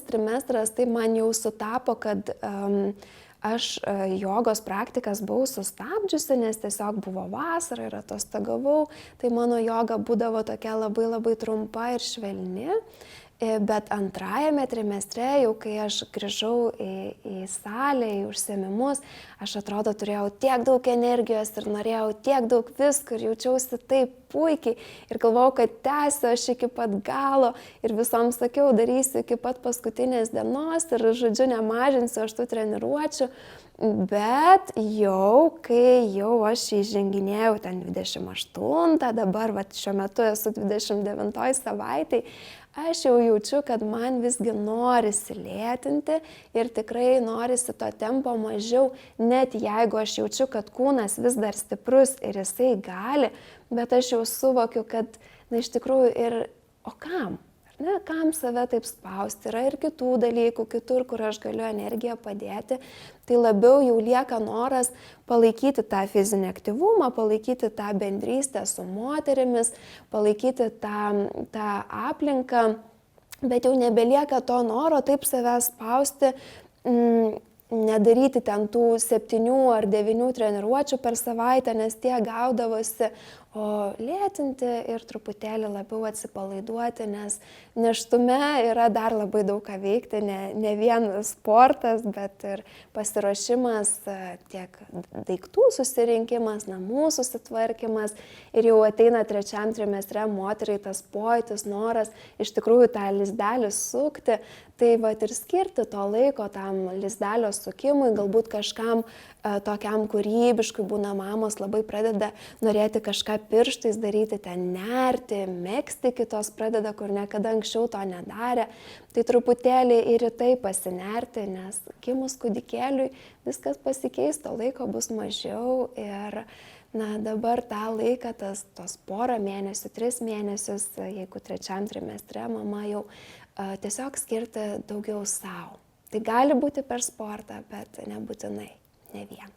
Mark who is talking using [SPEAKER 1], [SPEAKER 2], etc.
[SPEAKER 1] trimestras, tai man jau sutapo, kad aš jogos praktikas buvau sustabdžiusi, nes tiesiog buvo vasara ir atostogavau, tai mano joga būdavo tokia labai labai trumpa ir švelni. Bet antrajame trimestre, jau kai aš grįžau į salę, į užsiėmimus, aš atrodo turėjau tiek daug energijos ir norėjau tiek daug visko ir jaučiausi taip puikiai ir galvojau, kad tęsiu aš iki pat galo ir visoms sakiau, darysiu iki pat paskutinės dienos ir žodžiu nemažinsiu aš tų treniruočių. Bet kai jau aš įženginėjau ten 28, dabar šiuo metu esu 29 savaitėj, aš jau jaučiu, kad man visgi norisi lėtinti ir tikrai norisi to tempo mažiau, net jeigu aš jaučiu, kad kūnas vis dar stiprus ir jisai gali, bet aš jau suvokiu, kad iš tikrųjų ir o kam? Ne, kam save taip spausti, yra ir kitų dalykų, kitur, kur aš galiu energiją padėti, tai labiau jau lieka noras palaikyti tą fizinį aktyvumą, palaikyti tą bendrystę su moterimis, palaikyti tą aplinką, bet jau nebelieka to noro taip save spausti, nedaryti ten tų 7 ar 9 treniruočių per savaitę, nes tie gaudavosi, o lėtinti ir truputėlį labiau atsipalaiduoti, nes nėštume yra dar labai daug ką veikti, ne vien sportas, bet ir pasiruošimas, tiek daiktų susirinkimas, namų susitvarkymas ir jau ateina 3 trimestre moteriai tas pojūtis, noras iš tikrųjų tą lizdelį sukti, tai vat ir skirti to laiko tam lizdelio sukimui, galbūt kažkam tokiam kūrybiškui, būna mamos labai pradeda norėti kažką pirštais daryti, ten nerti, megzti, kitos pradeda, kur niekada anksčiau to nedarė, tai truputėlį ir į tai pasinerti, nes gimus kūdikėliui viskas pasikeis, to laiko bus mažiau ir dabar tą laiką, tos porą mėnesių, 3 mėnesius, jeigu 3 trimestre mama jau tiesiog skirti daugiau savo. Tai gali būti per sportą, bet nebūtinai, ne vien.